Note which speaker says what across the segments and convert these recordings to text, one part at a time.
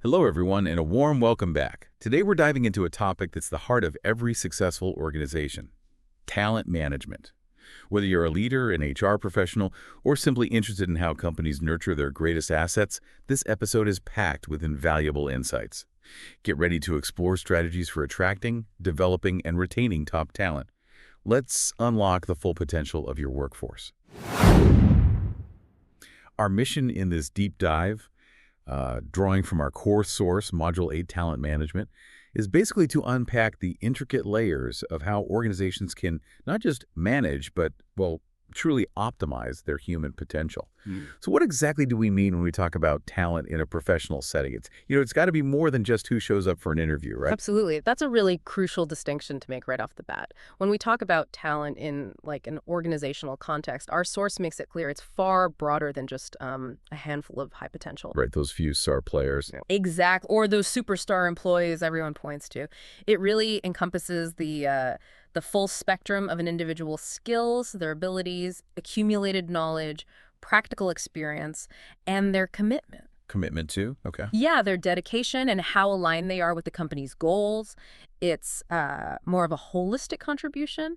Speaker 1: Hello, everyone, and a warm welcome back. Today, we're diving into a topic that's the heart of every successful organization: talent management. Whether you're a leader, an HR professional, or simply interested in how companies nurture their greatest assets, this episode is packed with invaluable insights. Get ready to explore strategies for attracting, developing, and retaining top talent. Let's unlock the full potential of your workforce. Our mission in this deep dive, drawing from our core source, Module 8 Talent Management, is basically to unpack the intricate layers of how organizations can not just manage, but, well, truly optimize their human potential. So what exactly do we mean when we talk about talent in a professional setting? It's got to be more than just who shows up for an interview, right?
Speaker 2: Absolutely. That's a really crucial distinction to make right off the bat. When we talk about talent in like an organizational context, our source makes it clear it's far broader than just a handful of high potential.
Speaker 1: Right, those few star players.
Speaker 2: Yeah. Exact, or those superstar employees everyone points to. It really encompasses the full spectrum of an individual's skills, their abilities, accumulated knowledge, practical experience, and their commitment.
Speaker 1: Commitment to? Okay.
Speaker 2: Yeah, their dedication and how aligned they are with the company's goals. It's more of a holistic contribution.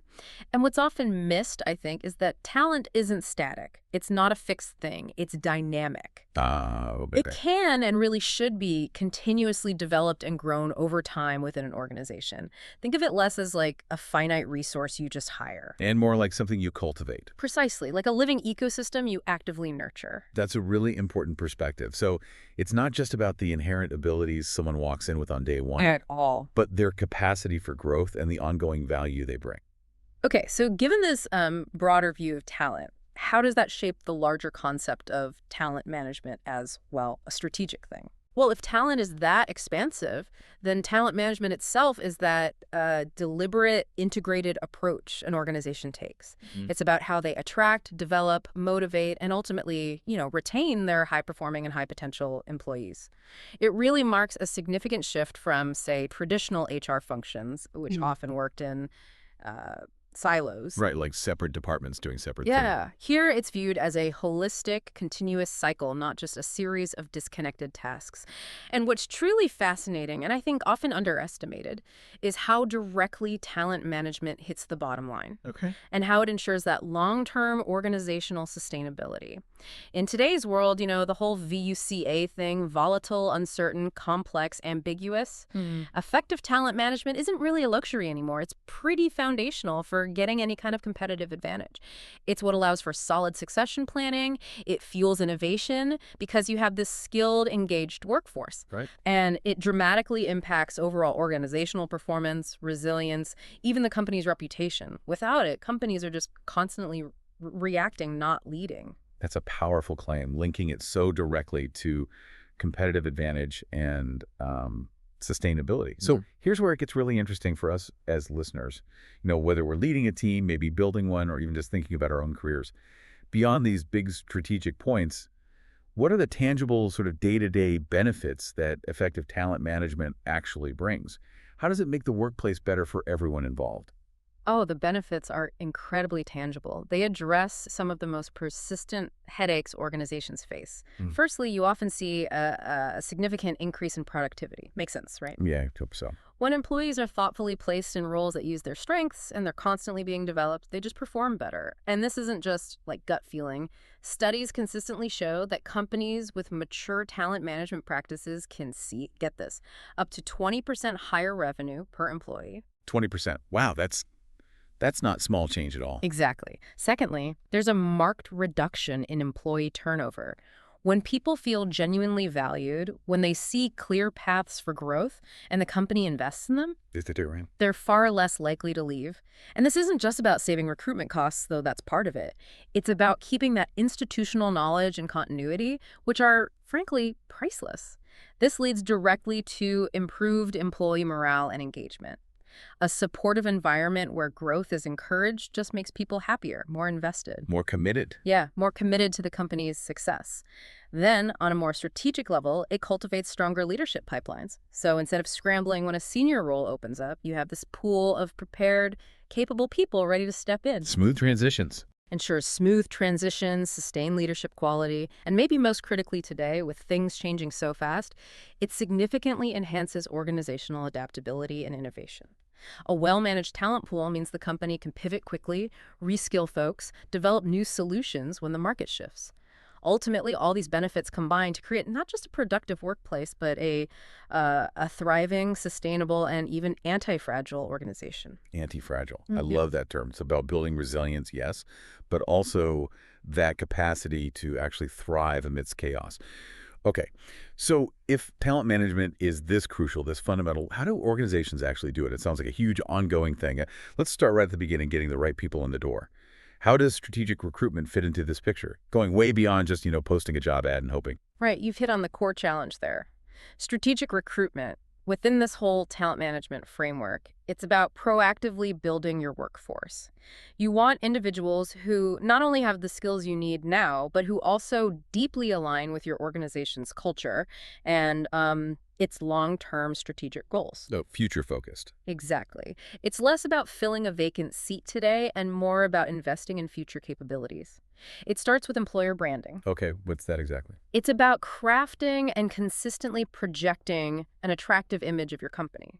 Speaker 2: And what's often missed, I think, is that talent isn't static. It's not a fixed thing. It's dynamic. It can and really should be continuously developed and grown over time within an organization. Think of it less as like a finite resource you just hire.
Speaker 1: And more like something you cultivate.
Speaker 2: Precisely, like a living ecosystem you actively nurture.
Speaker 1: That's a really important perspective. So it's not just about the inherent abilities someone walks in with on day one.
Speaker 2: At all.
Speaker 1: But their capacity for growth and the ongoing value they bring.
Speaker 2: Okay, so given this broader view of talent, how does that shape the larger concept of talent management as, well, a strategic thing? Well, if talent is that expansive, then talent management itself is that deliberate, integrated approach an organization takes. It's about how they attract, develop, motivate, and ultimately, retain their high-performing and high-potential employees. It really marks a significant shift from, say, traditional HR functions, which often worked in silos.
Speaker 1: Right, like separate departments doing separate things.
Speaker 2: Yeah. Here it's viewed as a holistic, continuous cycle, not just a series of disconnected tasks. And what's truly fascinating, and I think often underestimated, is how directly talent management hits the bottom line.
Speaker 1: Okay.
Speaker 2: And how it ensures that long-term organizational sustainability. In today's world, the whole VUCA thing, volatile, uncertain, complex, ambiguous, effective talent management isn't really a luxury anymore. It's pretty foundational for getting any kind of competitive advantage. It's what allows for solid succession planning. It fuels innovation because you have this skilled, engaged workforce.
Speaker 1: Right.
Speaker 2: And it dramatically impacts overall organizational performance, resilience, even the company's reputation. Without it, companies are just constantly reacting, not leading.
Speaker 1: That's a powerful claim, linking it so directly to competitive advantage and sustainability. So here's where it gets really interesting for us as listeners. Whether we're leading a team, maybe building one, or even just thinking about our own careers. Beyond these big strategic points, what are the tangible sort of day-to-day benefits that effective talent management actually brings? How does it make the workplace better for everyone involved?
Speaker 2: Oh, the benefits are incredibly tangible. They address some of the most persistent headaches organizations face. Firstly, you often see a significant increase in productivity. Makes sense, right?
Speaker 1: Yeah, I hope so.
Speaker 2: When employees are thoughtfully placed in roles that use their strengths and they're constantly being developed, they just perform better. And this isn't just like gut feeling. Studies consistently show that companies with mature talent management practices can see, get this, up to 20% higher revenue per employee.
Speaker 1: 20%. Wow, that's not small change at all.
Speaker 2: Exactly. Secondly, there's a marked reduction in employee turnover. When people feel genuinely valued, when they see clear paths for growth and the company invests in them, they're far less likely to leave. And this isn't just about saving recruitment costs, though that's part of it. It's about keeping that institutional knowledge and continuity, which are, frankly, priceless. This leads directly to improved employee morale and engagement. A supportive environment where growth is encouraged just makes people happier, more invested.
Speaker 1: More committed.
Speaker 2: Yeah, more committed to the company's success. Then, on a more strategic level, it cultivates stronger leadership pipelines. So instead of scrambling when a senior role opens up, you have this pool of prepared, capable people ready to step in.
Speaker 1: Smooth transitions.
Speaker 2: ensures smooth transitions, sustained leadership quality, and maybe most critically today, with things changing so fast, it significantly enhances organizational adaptability and innovation. A well-managed talent pool means the company can pivot quickly, reskill folks, develop new solutions when the market shifts. Ultimately, all these benefits combine to create not just a productive workplace, but a thriving, sustainable, and even anti-fragile organization.
Speaker 1: Anti-fragile. I
Speaker 2: Yeah.
Speaker 1: love that term. It's about building resilience, yes, but also that capacity to actually thrive amidst chaos. Okay, so if talent management is this crucial, this fundamental, how do organizations actually do it? It sounds like a huge ongoing thing. Let's start right at the beginning, getting the right people in the door. How does strategic recruitment fit into this picture? Going way beyond just, posting a job ad and hoping.
Speaker 2: Right, you've hit on the core challenge there. Strategic recruitment. Within this whole talent management framework, it's about proactively building your workforce. You want individuals who not only have the skills you need now, but who also deeply align with your organization's culture and its long-term strategic goals.
Speaker 1: So future-focused.
Speaker 2: Exactly. It's less about filling a vacant seat today and more about investing in future capabilities. It starts with employer branding.
Speaker 1: Okay, what's that exactly?
Speaker 2: It's about crafting and consistently projecting an attractive image of your company.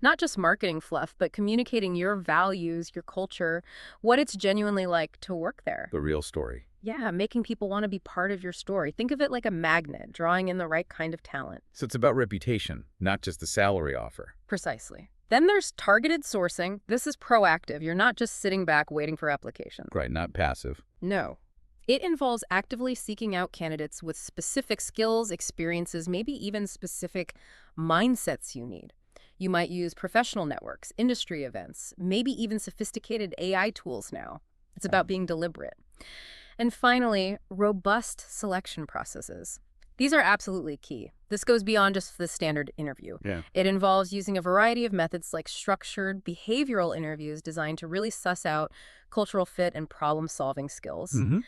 Speaker 2: Not just marketing fluff, but communicating your values, your culture, what it's genuinely like to work there.
Speaker 1: The real story.
Speaker 2: Yeah, making people want to be part of your story. Think of it like a magnet, drawing in the right kind of talent.
Speaker 1: So it's about reputation, not just the salary offer.
Speaker 2: Precisely. Then there's targeted sourcing. This is proactive. You're not just sitting back waiting for applications.
Speaker 1: Right, not passive.
Speaker 2: No. It involves actively seeking out candidates with specific skills, experiences, maybe even specific mindsets you need. You might use professional networks, industry events, maybe even sophisticated AI tools now. It's about being deliberate. And finally, robust selection processes. These are absolutely key. This goes beyond just the standard interview.
Speaker 1: Yeah.
Speaker 2: It involves using a variety of methods like structured behavioral interviews designed to really suss out cultural fit and problem-solving skills.
Speaker 1: Mm-hmm.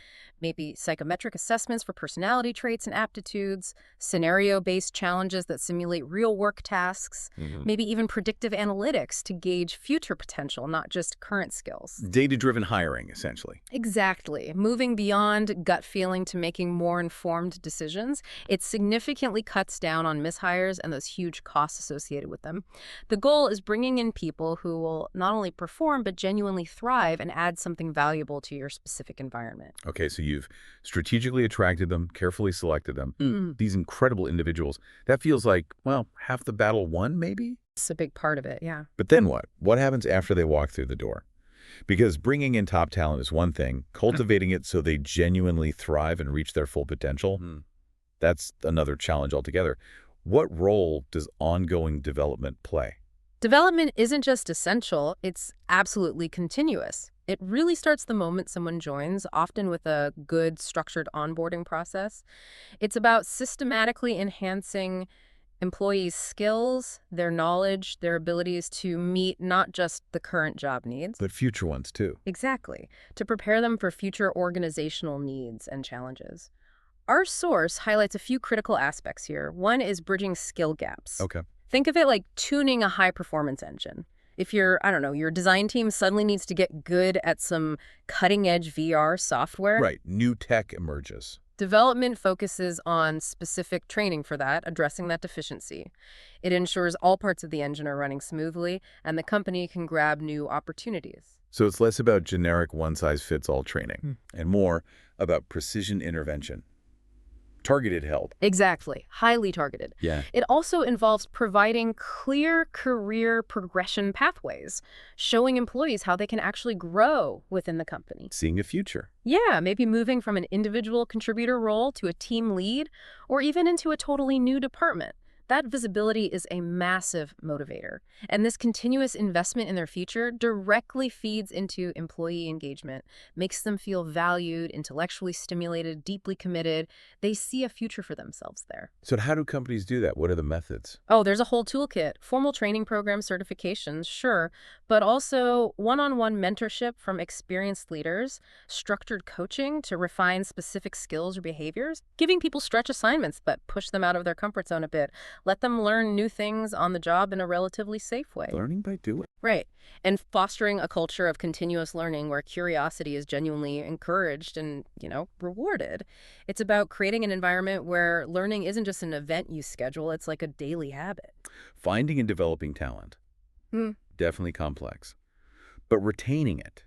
Speaker 2: Maybe psychometric assessments for personality traits and aptitudes, scenario-based challenges that simulate real work tasks, maybe even predictive analytics to gauge future potential, not just current skills.
Speaker 1: Data-driven hiring, essentially.
Speaker 2: Exactly. Moving beyond gut feeling to making more informed decisions, it significantly cuts down on mishires and those huge costs associated with them. The goal is bringing in people who will not only perform, but genuinely thrive and add something valuable to your specific environment.
Speaker 1: Okay, so you've strategically attracted them, carefully selected them. These incredible individuals. That feels like, well, half the battle won, maybe?
Speaker 2: It's a big part of it, yeah.
Speaker 1: But then what? What happens after they walk through the door? Because bringing in top talent is one thing. Cultivating it so they genuinely thrive and reach their full potential, that's another challenge altogether. What role does ongoing development play?
Speaker 2: Development isn't just essential, it's absolutely continuous. It really starts the moment someone joins, often with a good, structured onboarding process. It's about systematically enhancing employees' skills, their knowledge, their abilities to meet not just the current job needs.
Speaker 1: But future ones, too.
Speaker 2: Exactly, to prepare them for future organizational needs and challenges. Our source highlights a few critical aspects here. One is bridging skill gaps.
Speaker 1: Okay.
Speaker 2: Think of it like tuning a high-performance engine. If your design team suddenly needs to get good at some cutting-edge VR software.
Speaker 1: Right. New tech emerges.
Speaker 2: Development focuses on specific training for that, addressing that deficiency. It ensures all parts of the engine are running smoothly, and the company can grab new opportunities.
Speaker 1: So it's less about generic one-size-fits-all training and more about precision intervention. Targeted help.
Speaker 2: Exactly. Highly targeted.
Speaker 1: Yeah.
Speaker 2: It also involves providing clear career progression pathways, showing employees how they can actually grow within the company.
Speaker 1: Seeing a future.
Speaker 2: Yeah, maybe moving from an individual contributor role to a team lead, or even into a totally new department. That visibility is a massive motivator, and this continuous investment in their future directly feeds into employee engagement, makes them feel valued, intellectually stimulated, deeply committed. They see a future for themselves there.
Speaker 1: So how do companies do that? What are the methods?
Speaker 2: Oh, there's a whole toolkit. Formal training programs, certifications, sure, but also one-on-one mentorship from experienced leaders, structured coaching to refine specific skills or behaviors, giving people stretch assignments but push them out of their comfort zone a bit, Let them learn new things on the job in a relatively safe way.
Speaker 1: Learning by doing.
Speaker 2: Right. And fostering a culture of continuous learning where curiosity is genuinely encouraged and, rewarded. It's about creating an environment where learning isn't just an event you schedule, it's like a daily habit.
Speaker 1: Finding and developing talent.
Speaker 2: Hmm.
Speaker 1: Definitely complex. But retaining it,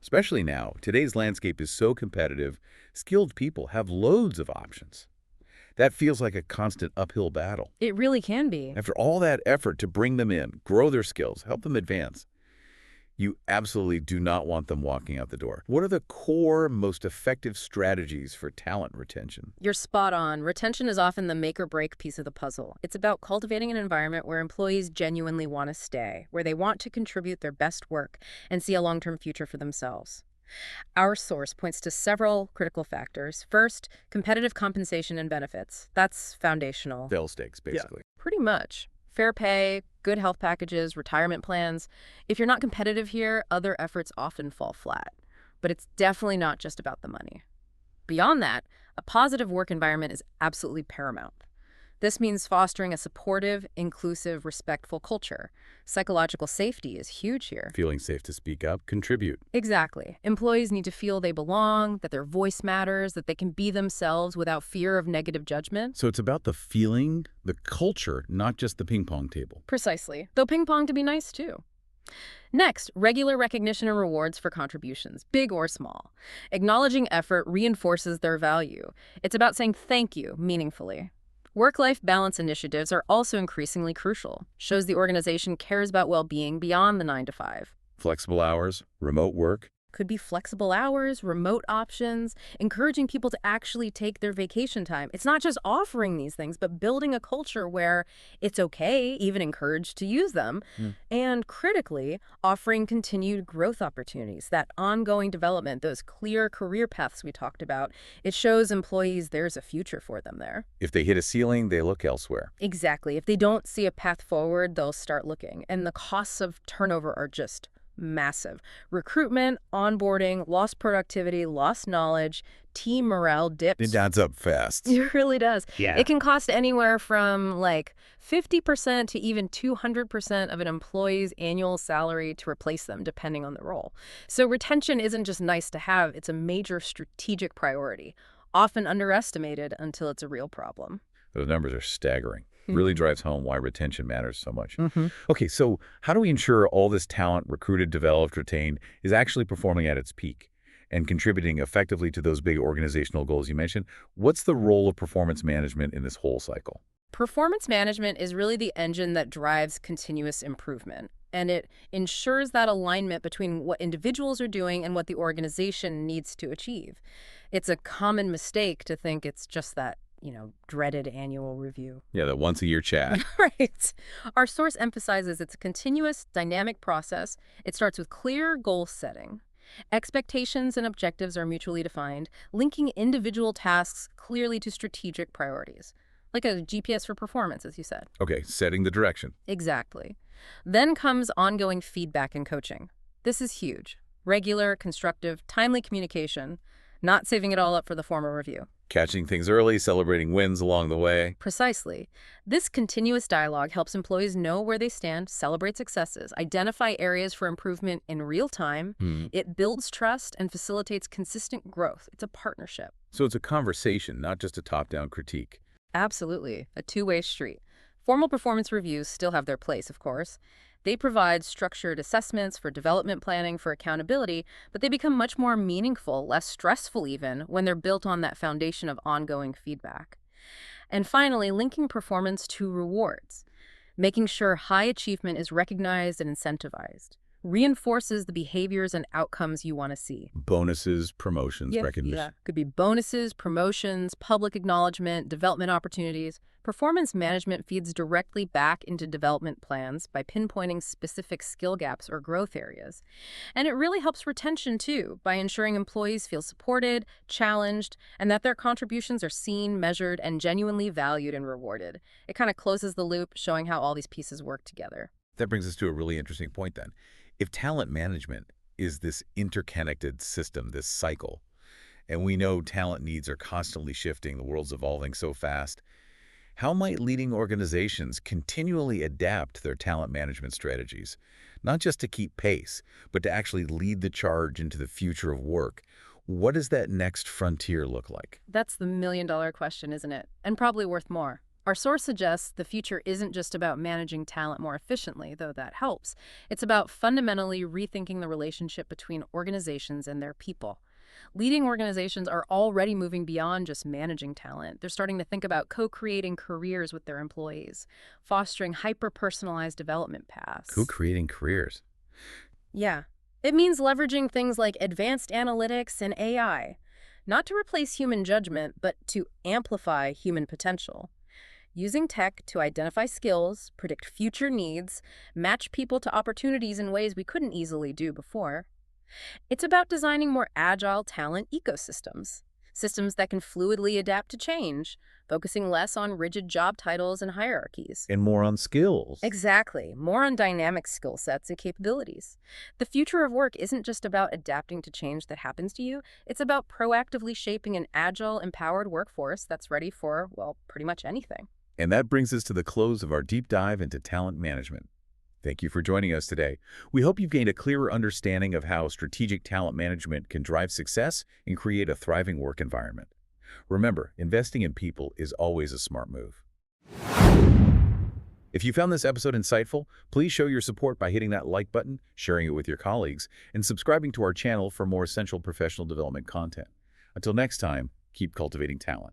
Speaker 1: especially now, today's landscape is so competitive, skilled people have loads of options. That feels like a constant uphill battle.
Speaker 2: It really can be.
Speaker 1: After all that effort to bring them in, grow their skills, help them advance, you absolutely do not want them walking out the door. What are the core, most effective strategies for talent retention?
Speaker 2: You're spot on. Retention is often the make or break piece of the puzzle. It's about cultivating an environment where employees genuinely want to stay, where they want to contribute their best work and see a long-term future for themselves. Our source points to several critical factors. First, competitive compensation and benefits. That's foundational.
Speaker 1: Fail stakes, basically.
Speaker 2: Pretty much. Fair pay, good health packages, retirement plans. If you're not competitive here, other efforts often fall flat. But it's definitely not just about the money. Beyond that, a positive work environment is absolutely paramount. This means fostering a supportive, inclusive, respectful culture. Psychological safety is huge here.
Speaker 1: Feeling safe to speak up, contribute.
Speaker 2: Exactly. Employees need to feel they belong, that their voice matters, that they can be themselves without fear of negative judgment.
Speaker 1: So it's about the feeling, the culture, not just the ping pong table.
Speaker 2: Precisely. Though ping pong to be nice too. Next, regular recognition and rewards for contributions, big or small. Acknowledging effort reinforces their value. It's about saying thank you meaningfully. Work-life balance initiatives are also increasingly crucial. Shows the organization cares about well-being beyond the 9 to 5.
Speaker 1: Flexible hours, remote work.
Speaker 2: Could be flexible hours, remote options, encouraging people to actually take their vacation time. It's not just offering these things, but building a culture where it's okay, even encouraged to use them, and critically, offering continued growth opportunities, that ongoing development, those clear career paths we talked about. It shows employees there's a future for them there.
Speaker 1: If they hit a ceiling, they look elsewhere.
Speaker 2: Exactly. If they don't see a path forward, they'll start looking. And the costs of turnover are just massive. Recruitment, onboarding, lost productivity, lost knowledge, team morale dips.
Speaker 1: It adds up fast.
Speaker 2: It really does.
Speaker 1: Yeah.
Speaker 2: It can cost anywhere from like 50% to even 200% of an employee's annual salary to replace them, depending on the role. So retention isn't just nice to have, it's a major strategic priority, often underestimated until it's a real problem.
Speaker 1: Those numbers are staggering. Really drives home why retention matters so much.
Speaker 2: Mm-hmm.
Speaker 1: Okay, so how do we ensure all this talent, recruited, developed, retained, is actually performing at its peak and contributing effectively to those big organizational goals you mentioned? What's the role of performance management in this whole cycle?
Speaker 2: Performance management is really the engine that drives continuous improvement, and it ensures that alignment between what individuals are doing and what the organization needs to achieve. It's a common mistake to think it's just that dreaded annual review.
Speaker 1: Yeah, that once-a-year chat.
Speaker 2: Right. Our source emphasizes it's a continuous, dynamic process. It starts with clear goal setting. Expectations and objectives are mutually defined, linking individual tasks clearly to strategic priorities. Like a GPS for performance, as you said.
Speaker 1: Okay, setting the direction.
Speaker 2: Exactly. Then comes ongoing feedback and coaching. This is huge. Regular, constructive, timely communication, not saving it all up for the formal review.
Speaker 1: Catching things early, celebrating wins along the way.
Speaker 2: Precisely. This continuous dialogue helps employees know where they stand, celebrate successes, identify areas for improvement in real time. It builds trust and facilitates consistent growth. It's a partnership.
Speaker 1: So it's a conversation, not just a top-down critique.
Speaker 2: Absolutely. A two-way street. Formal performance reviews still have their place, of course. They provide structured assessments for development planning, for accountability, but they become much more meaningful, less stressful even, when they're built on that foundation of ongoing feedback. And finally, linking performance to rewards, making sure high achievement is recognized and incentivized, reinforces the behaviors and outcomes you want to see.
Speaker 1: Bonuses, promotions, recognition.
Speaker 2: Yeah. Could be bonuses, promotions, public acknowledgement, development opportunities. Performance management feeds directly back into development plans by pinpointing specific skill gaps or growth areas. And it really helps retention, too, by ensuring employees feel supported, challenged, and that their contributions are seen, measured, and genuinely valued and rewarded. It kind of closes the loop, showing how all these pieces work together.
Speaker 1: That brings us to a really interesting point then. If talent management is this interconnected system, this cycle, and we know talent needs are constantly shifting, the world's evolving so fast, How might leading organizations continually adapt their talent management strategies, not just to keep pace, but to actually lead the charge into the future of work? What does that next frontier look like?
Speaker 2: That's the million-dollar question, isn't it? And probably worth more. Our source suggests the future isn't just about managing talent more efficiently, though that helps. It's about fundamentally rethinking the relationship between organizations and their people. Leading organizations are already moving beyond just managing talent. They're starting to think about co-creating careers with their employees, fostering hyper-personalized development paths.
Speaker 1: Co-creating careers.
Speaker 2: Yeah. It means leveraging things like advanced analytics and AI, not to replace human judgment, but to amplify human potential. Using tech to identify skills, predict future needs, match people to opportunities in ways we couldn't easily do before. It's about designing more agile talent ecosystems, systems that can fluidly adapt to change, focusing less on rigid job titles and hierarchies.
Speaker 1: And more on skills.
Speaker 2: Exactly, more on dynamic skill sets and capabilities. The future of work isn't just about adapting to change that happens to you, it's about proactively shaping an agile, empowered workforce that's ready for, well, pretty much anything.
Speaker 1: And that brings us to the close of our deep dive into talent management. Thank you for joining us today. We hope you've gained a clearer understanding of how strategic talent management can drive success and create a thriving work environment. Remember, investing in people is always a smart move. If you found this episode insightful, please show your support by hitting that like button, sharing it with your colleagues, and subscribing to our channel for more essential professional development content. Until next time, keep cultivating talent.